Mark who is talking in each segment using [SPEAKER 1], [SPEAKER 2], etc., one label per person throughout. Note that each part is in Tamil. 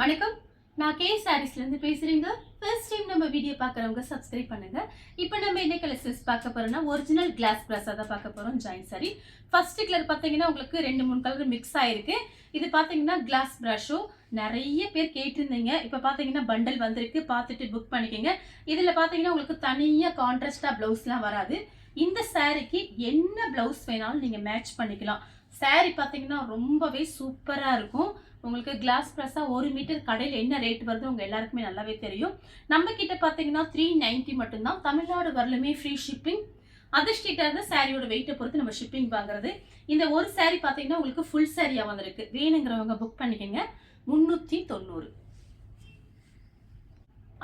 [SPEAKER 1] வணக்கம். நான் கே சாரீஸ்ல இருந்து பேசுறேங்க. ஃபர்ஸ்ட் டைம் நம்ம வீடியோ பார்க்குறவங்க சப்ஸ்கிரைப் பண்ணுங்க. இப்போ நம்ம என்ன கலெக்ஷன்ஸ் பார்க்க போறோம்னா ஒரிஜினல் கிளாஸ் பிராஸா தான் பார்க்க போறோம். ஜாயின் சாரி ஃபர்ஸ்ட் கலர் பார்த்தீங்கன்னா உங்களுக்கு 2-3 கலர் மிக்ஸ் ஆயிருக்கு. இது பார்த்தீங்கன்னா கிளாஸ் பிராஷோ நிறைய பேர் கேட்டிருந்தீங்க. இப்போ பார்த்தீங்கன்னா பண்டல் வந்திருக்கு, பார்த்துட்டு புக் பண்ணிக்கோங்க. இதில் பார்த்தீங்கன்னா உங்களுக்கு தனியாக கான்ட்ராஸ்டா பிளவுஸ்லாம் வராது. இந்த சாரிக்கு என்ன பிளவுஸ் வேணாலும் நீங்கள் மேட்ச் பண்ணிக்கலாம். சாரி பார்த்தீங்கன்னா ரொம்பவே சூப்பராக இருக்கும். உங்களுக்கு கிளாஸ் ப்ரெஸ்ஸா 1 மீட்டர் கடையில் என்ன ரேட் வருது உங்க எல்லாருக்குமே நல்லாவே தெரியும். நம்ம கிட்ட பார்த்தீங்கன்னா 390 மட்டும்தான். தமிழ்நாடு வரலுமே ஃப்ரீ ஷிப்பிங். அதர் ஸ்டேட்டாக இருந்தால் சாரியோட வெயிட்டை பொறுத்து நம்ம ஷிப்பிங் வாங்குறது. இந்த ஒரு சாரி பார்த்தீங்கன்னா உங்களுக்கு ஃபுல் சாரியாக வந்திருக்கு. வேணுங்கிறவங்க புக் பண்ணிக்கோங்க. 390.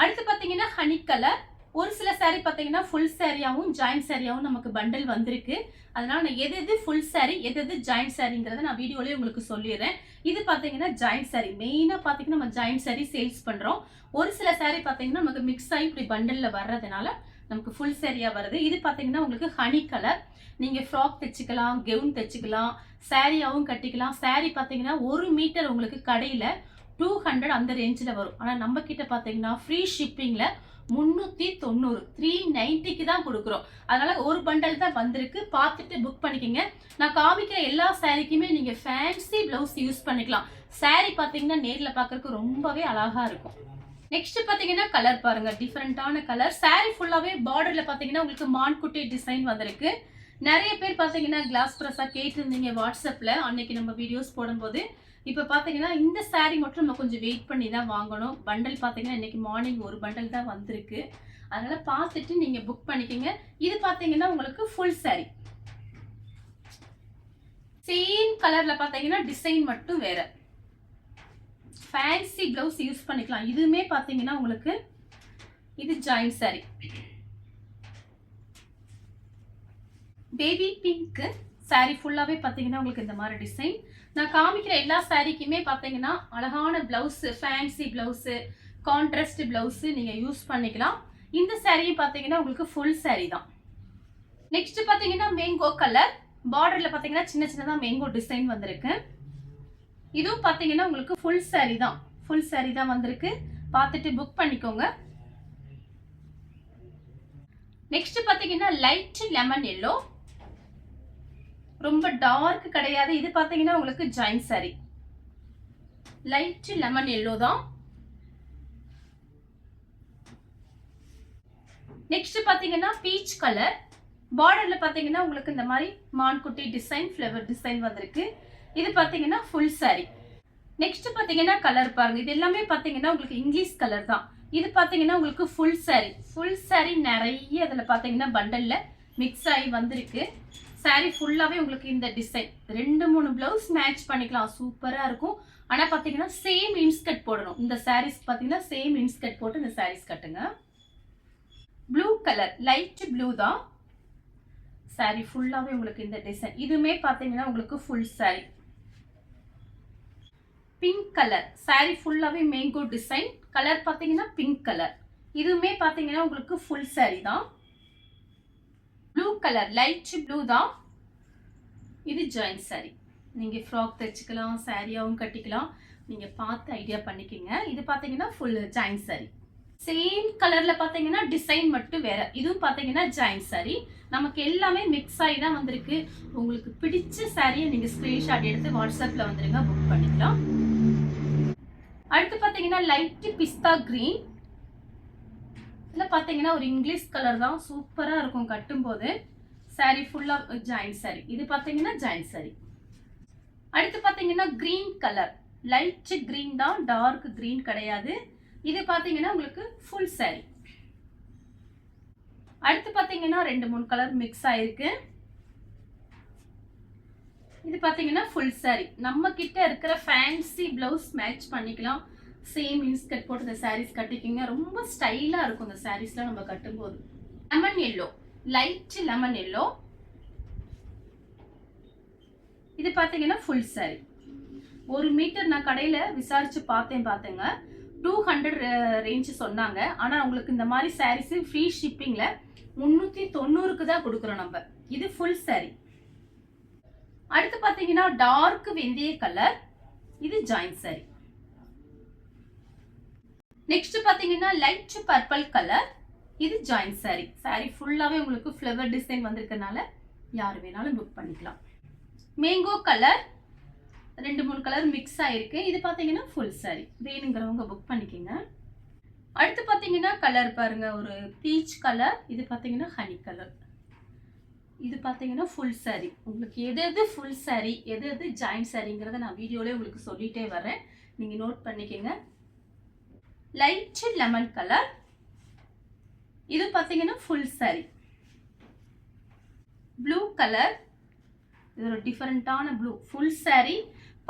[SPEAKER 1] அடுத்து பார்த்தீங்கன்னா ஹனி கலர். ஒரு சில சாரி பார்த்தீங்கன்னா ஃபுல் சாரியாகவும் ஜாயின் சாரியாகவும் நமக்கு பண்டல் வந்திருக்கு. அதனால நான் எது ஃபுல் சாரி எது ஜாயின் சாரிங்கிறத நான் வீடியோலேயே உங்களுக்கு சொல்லிடுறேன். இது பார்த்தீங்கன்னா ஜாயின் சாரி. மெயினாக பார்த்தீங்கன்னா நம்ம ஜாயின் சாரி சேல்ஸ் பண்ணுறோம். ஒரு சில சாரி பார்த்தீங்கன்னா நமக்கு மிக்ஸ் ஆகி இப்படி பண்டலில் வர்றதுனால நமக்கு ஃபுல் சாரியாக வருது. இது பார்த்தீங்கன்னா உங்களுக்கு ஹனி கலர். நீங்கள் ஃப்ராக் தைச்சிக்கலாம், கெவுன் தைச்சிக்கலாம், சாரியாகவும் கட்டிக்கலாம். சாரி பார்த்தீங்கன்னா 1 மீட்டர் உங்களுக்கு கடையில் 200 அந்த ரேஞ்சில் வரும். ஆனால் நம்ம கிட்ட பார்த்தீங்கன்னா ஃப்ரீ ஷிப்பிங்கில் 390 390க்கு தான் கொடுக்குறோம். அதனால ஒரு பண்டல் தான் வந்திருக்கு. பார்த்துட்டு புக் பண்ணிக்கோங்க. நான் காமிக்கிற எல்லா சாரிக்குமே நீங்க ஃபேன்சி பிளவுஸ் யூஸ் பண்ணிக்கலாம். சாரி பார்த்தீங்கன்னா நேரில் பார்க்கறதுக்கு ரொம்பவே அழகா இருக்கும். நெக்ஸ்ட் பார்த்தீங்கன்னா கலர் பாருங்க, டிஃப்ரெண்டான கலர். சாரி ஃபுல்லாவே பார்டர்ல பார்த்தீங்கன்னா உங்களுக்கு மான்குட்டி டிசைன் வந்திருக்கு. நிறைய பேர் பார்த்தீங்கன்னா கிளாஸ் ப்ரெஸ்ஸா கேட்டிருந்தீங்க வாட்ஸ்அப்ல அன்னைக்கு நம்ம வீடியோஸ் போடும்போது. இப்போ பார்த்தீங்கன்னா இந்த சாரி மட்டும் நம்ம கொஞ்சம் வெயிட் பண்ணி தான் வாங்கணும். பண்டல் பார்த்தீங்கன்னா இன்னைக்கு மார்னிங் ஒரு பண்டல் தான் வந்திருக்கு. அதனால பார்த்துட்டு நீங்க புக் பண்ணிக்கோங்க. இது பார்த்தீங்கன்னா உங்களுக்கு ஃபுல் சாரி. சேம் கலர்ல பார்த்தீங்கன்னா டிசைன் மட்டும் வேற. ஃபேன்சி பிளவுஸ் யூஸ் பண்ணிக்கலாம். இதுவுமே பார்த்தீங்கன்னா உங்களுக்கு இது join sorry. Baby pink sorry ஃபுல்லாவே பார்த்தீங்கன்னா உங்களுக்கு இந்த மாதிரி டிசைன். நான் காமிக்கிற எல்லா சாரிக்குமே பார்த்தீங்கன்னா அழகான blouse, fancy blouse, contrast blouse நீங்க யூஸ் பண்ணிக்கலாம். இந்த சாரியும் பார்த்தீங்கன்னா உங்களுக்கு ஃபுல் சாரி தான். நெக்ஸ்ட் பார்த்தீங்கன்னா மேங்கோ கலர். பார்டர்ல பார்த்தீங்கன்னா சின்ன சின்னதா மேங்கோ டிசைன் வந்திருக்கு. இதுவும் பார்த்தீங்கன்னா உங்களுக்கு ஃபுல் சாரி தான். ஃபுல் சாரி தான் வந்திருக்கு. பார்த்துட்டு புக் பண்ணிக்கோங்க. நெக்ஸ்ட் பார்த்தீங்கன்னா லைட் லெமன் எல்லோ. ரொம்ப டார்க் கிடையாது. இது பாத்தீங்கன்னா உங்களுக்கு join sorry. Light lemon yellow தான். நெக்ஸ்ட் பாத்தீங்கன்னா பீச் கலர். பார்டர்ல பாத்தீங்கன்னா உங்களுக்கு இந்த மாதிரி மான்குட்டி டிசைன், ஃப்ளவர் டிசைன் வந்திருக்கு. இது பாத்தீங்கன்னா ஃபுல் சாரி. நெக்ஸ்ட் பாத்தீங்கன்னா கலர் பாருங்க. இது எல்லாமே பாத்தீங்கன்னா உங்களுக்கு இங்கிலீஷ் கலர் தான். இது பாத்தீங்கன்னா உங்களுக்கு ஃபுல் சாரி. ஃபுல் சாரி நிறைய இதுல பாத்தீங்கன்னா பண்டல்ல மிக்ஸ் ஆகி வந்திருக்கு. சாரி ஃபுல்லாவே உங்களுக்கு இந்த டிசைன் 2-3 பிளவுஸ் மேட்ச் பண்ணிக்கலாம். சூப்பரா இருக்கும். ஆனா பாத்தீங்கன்னா சேம் இன்ஸ்கர்ட் போடணும். இந்த சாரீஸ் பாத்தீங்கன்னா சேம் இன்ஸ்கர்ட் போட்டு இந்த சாரீஸ் கட்டுங்க. ப்ளூ கலர், லைட் ப்ளூ தான். சாரி ஃபுல்லாவே உங்களுக்கு இந்த டிசைன். இதுமே பாத்தீங்கன்னா உங்களுக்கு full sorry. Pink colour sorry ஃபுல்லாவே மேங்கோ டிசைன். கலர் பாத்தீங்கன்னா பிங்க் கலர். இதுவுமே பாத்தீங்கன்னா உங்களுக்கு ஃபுல் சாரி தான். ப்ளூ கலர், லைட் ப்ளூ தான். இது ஜாயின் சாரி. நீங்க ஃப்ராக் தைச்சிக்கலாம், சாரியாவும் கட்டிக்கலாம். நீங்க பார்த்து ஐடியா பண்ணிக்கங்க. இது பாத்தீங்கன்னா ஃபுல் ஜாயின் சாரி. சேம் கலர்ல பாத்தீங்கன்னா டிசைன் மட்டும் வேற. இதுவும் பாத்தீங்கன்னா ஜாயின் சாரி. நமக்கு எல்லாமே மிக்ஸ் ஆகி தான் வந்திருக்கு. உங்களுக்கு பிடிச்ச சாரியை நீங்க ஸ்கிரீன்ஷாட் எடுத்து வாட்ஸ்அப்ல வந்துருங்க, புக் பண்ணிக்கலாம். அடுத்து பாத்தீங்கன்னா லைட் பிஸ்தா கிரீன். இதுல பாத்தீங்கன்னா ஒரு இங்கிலீஷ் கலர் தான். சூப்பரா இருக்கும் கட்டும் போது. சாரி ஃபுல்லா ஜாயின் சாரி. இது பாத்தீங்கன்னா ஜாயின் சாரி. அடுத்து பாத்தீங்கன்னா கிரீன் கலர். லைட் கிரீன் தான், டார்க் கிரீன் கிடையாது. இது பாத்தீங்கன்னா உங்களுக்கு ஃபுல் சாரி. அடுத்து பாத்தீங்கன்னா 2-3 கலர் மிக்ஸ் ஆயிருக்கு. இது பாத்தீங்கன்னா ஃபுல் சாரி. நம்ம கிட்ட இருக்கிற ஃபேன்சி பிளவுஸ் மேட்ச் பண்ணிக்கலாம். சேம் இன்ஸ்கர்ட் போட்டு இந்த சாரீஸ் கட்டிக்கிங்க. ரொம்ப ஸ்டைலா இருக்கும் இந்த சாரீஸ்லாம் நம்ம கட்டும்போது. Lemon yellow, light lemon yellow. இது பாத்தீங்கன்னா ஃபுல் சாரி. 1 மீட்டர் நான் கடையில விசாரிச்சு பார்த்தேங்க. 200 ரேஞ்ச் சொன்னாங்க. ஆனா உங்களுக்கு இந்த மாதிரி சாரீஸ் ஃப்ரீ ஷிப்பிங்ல 390க்கு தான் கொடுக்குறோம் நம்ம. இது ஃபுல் சாரி. அடுத்து பாத்தீங்கன்னா டார்க் வெந்தய கலர். இது ஜாயின் சாரி. நெக்ஸ்ட் பாத்தீங்கன்னா லைட் பர்பிள் கலர். இது ஜாயின் saree. saree ஃபுல்லாவே உங்களுக்கு ஃப்ளவர் டிசைன் வந்திருக்கனால யார் வேணாலும் புக் பண்ணிக்கலாம். மேங்கோ கலர் 2-3 கலர் மிக்ஸ் ஆயிருக்கு. இது பாத்தீங்கன்னா ஃபுல் saree. வேணுங்கிறவங்க புக் பண்ணிக்கங்க. அடுத்து பாத்தீங்கன்னா கலர் பாருங்க, ஒரு பீச் கலர். இது பாத்தீங்கன்னா ஹனி கலர். இது பாத்தீங்கன்னா ஃபுல் saree. உங்களுக்கு எது ஃபுல் saree, எது ஜாயின் சாரிங்கிறத நான் வீடியோலயே உங்களுக்கு சொல்லிட்டே வரேன். நீங்க நோட் பண்ணிக்கங்க. Light lemon colour. இது பாத்தீங்கன்னா ஃபுல் saree. Blue colour. இது ஒரு டிஃபரண்டான ப்ளூ. Full saree.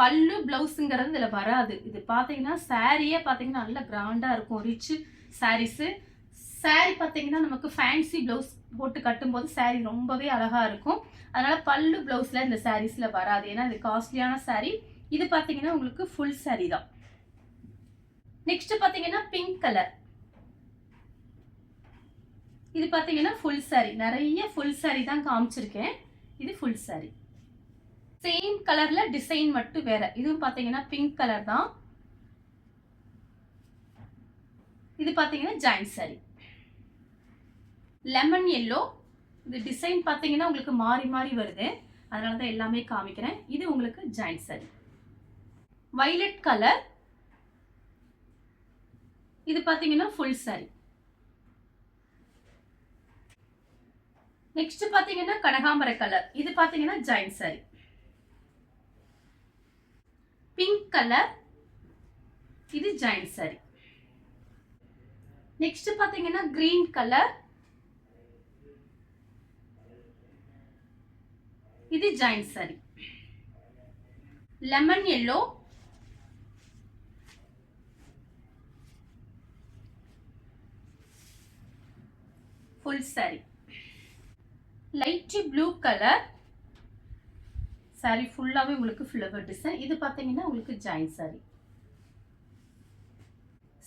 [SPEAKER 1] பல்லு பிளவுஸ்ங்கிறது இதுல வராது. இது பாத்தீங்கன்னா சாரியே பாத்தீங்கன்னா நல்ல கிராண்டா இருக்கும். ரிச் சாரீஸ். saree பாத்தீங்கன்னா நமக்கு ஃபேன்சி பிளவுஸ் போட்டு கட்டும்போது saree ரொம்பவே அழகா இருக்கும். அதனால பல்லு பிளவுஸ்ல இந்த சாரீஸ்ல வராது. ஏன்னா இது காஸ்ட்லியான saree. இது பாத்தீங்கன்னா உங்களுக்கு ஃபுல் saree தான். நெக்ஸ்ட் பாத்தீங்கன்னா பிங்க் கலர். இது பாத்தீங்கன்னா ஃபுல் saree. நிறைய ஃபுல் saree தான் காமிச்சிருக்கேன். இது ஃபுல் saree. சேம் கலர்ல டிசைன் மட்டும் வேற. இதுவும் பாத்தீங்கன்னா பிங்க் கலர் தான். இது பாத்தீங்கன்னா ஜாயின் saree. Lemon yellow. இது டிசைன் பாத்தீங்கன்னா உங்களுக்கு மாறி மாறி வருது. அதனால தான் எல்லாமே காமிக்கிறேன். இது உங்களுக்கு ஜாயின் saree. violet colour. இது பாத்தீங்கன்னா ஃபுல் saree. நெக்ஸ்ட் பாத்தீங்கன்னா கனகாம்பர கலர். இது பாத்தீங்கன்னா ஜாயின் saree. Pink colour. இது ஜாயின் saree. நெக்ஸ்ட் பாத்தீங்கன்னா கிரீன் கலர். இது join saree. Lemon yellow. Full saree. Light blue colour. saree ஃபுல்லாவே உங்களுக்கு ஃப்ளவர் டிசைன். இது பாத்தீங்கன்னா உங்களுக்கு ஜாயின் saree.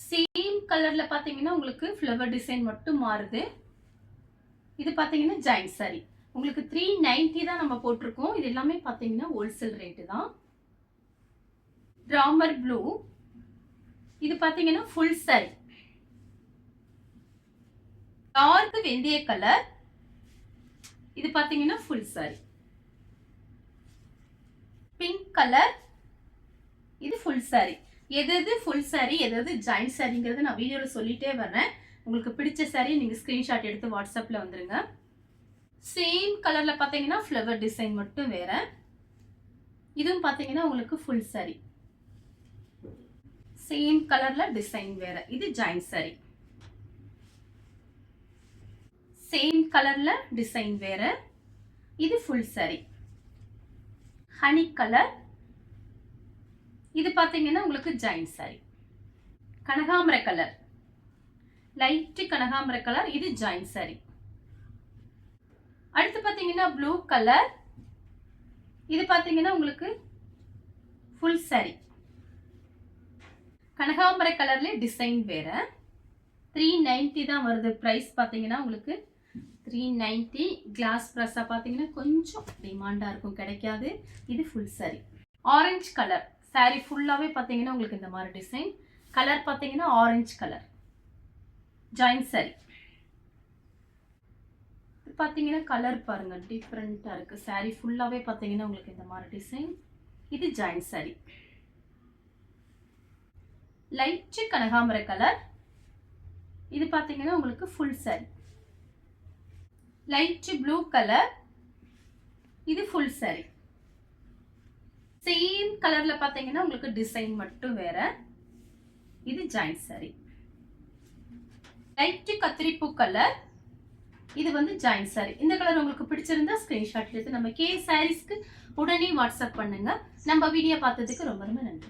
[SPEAKER 1] சேம் கலர்ல பாத்தீங்கன்னா உங்களுக்கு ஃப்ளவர் டிசைன் மட்டும் மாறுது. இது பாத்தீங்கன்னா ஜாயின் saree. உங்களுக்கு 390 தான் நம்ம போட்டிருக்கோம். இது எல்லாமே பாத்தீங்கன்னா ஹோல்சேல் ரேட் தான். ராமர் ப்ளூ. இது பாத்தீங்கன்னா ஃபுல் saree. டார்க் வெந்தய கலர். இது பாத்தீங்கன்னா ஃபுல் saree. Pink colour. இது ஃபுல் saree. எது ஃபுல் saree, எது ஜாயின் சாரிங்கிறது நான் வீடியோல சொல்லிட்டே வரேன். உங்களுக்கு பிடிச்ச saree நீங்க ஸ்கிரீன்ஷாட் எடுத்து வாட்ஸ்அப்ல வந்துருங்க. சேம் கலர்ல பாத்தீங்கன்னா ஃப்ளவர் டிசைன் மட்டும் வேற. இதுவும் பாத்தீங்கன்னா உங்களுக்கு ஃபுல் saree. சேம் கலர்ல டிசைன் வேற. இது ஜாயின் saree. சேம் கலர்ல டிசைன் வேற. இது ஃபுல் saree. Honey colour. இது பாத்தீங்கன்னா உங்களுக்கு ஜாயின் saree. கனகாம்பர கலர். லைட் கனகாம்பர கலர். இது ஜாயின் saree. அடுத்து பாத்தீங்கன்னா ப்ளூ கலர். இது பாத்தீங்கன்னா உங்களுக்கு ஃபுல் saree. கனகாம்பர கலர்ல டிசைன் வேற. 390 தான் வருது. பிரைஸ் பாத்தீங்கன்னா உங்களுக்கு 390. கிளாஸ் பிரஸா பாத்தீங்கன்னா கொஞ்சம் டிமாண்டா இருக்கும், கிடைக்காது. இது full saree. Orange colour. saree ஃபுல்லாவே பாத்தீங்கன்னா உங்களுக்கு இந்த மாதிரி டிசைன். கலர் பாத்தீங்கன்னா ஆரஞ்சு கலர். Join saree. பாத்தீங்கன்னா கலர் பாருங்க டிஃபரெண்டா இருக்கு. saree ஃபுல்லாவே பாத்தீங்கன்னா உங்களுக்கு இந்த மாதிரி டிசைன். இது ஜாயின் saree. லைட் கனகாம்பர கலர். இது பாத்தீங்கன்னா உங்களுக்கு full saree. Light blue colour. இது ஃபுல் saree. சேம் கலர்ல பாத்தீங்கன்னா உங்களுக்கு டிசைன் மட்டும் வேற. இது ஜாயின் saree. லைட் கத்திரிப்பூ கலர். இது வந்து ஜாயின் saree. இந்த கலர் உங்களுக்கு பிடிச்சிருந்தா ஸ்கிரீன்ஷாட் எடுத்து நம்ம கே சாரீஸ்க்கு உடனே வாட்ஸ்அப் பண்ணுங்க. நம்ம வீடியோ பார்த்ததுக்கு ரொம்ப ரொம்ப நன்றி.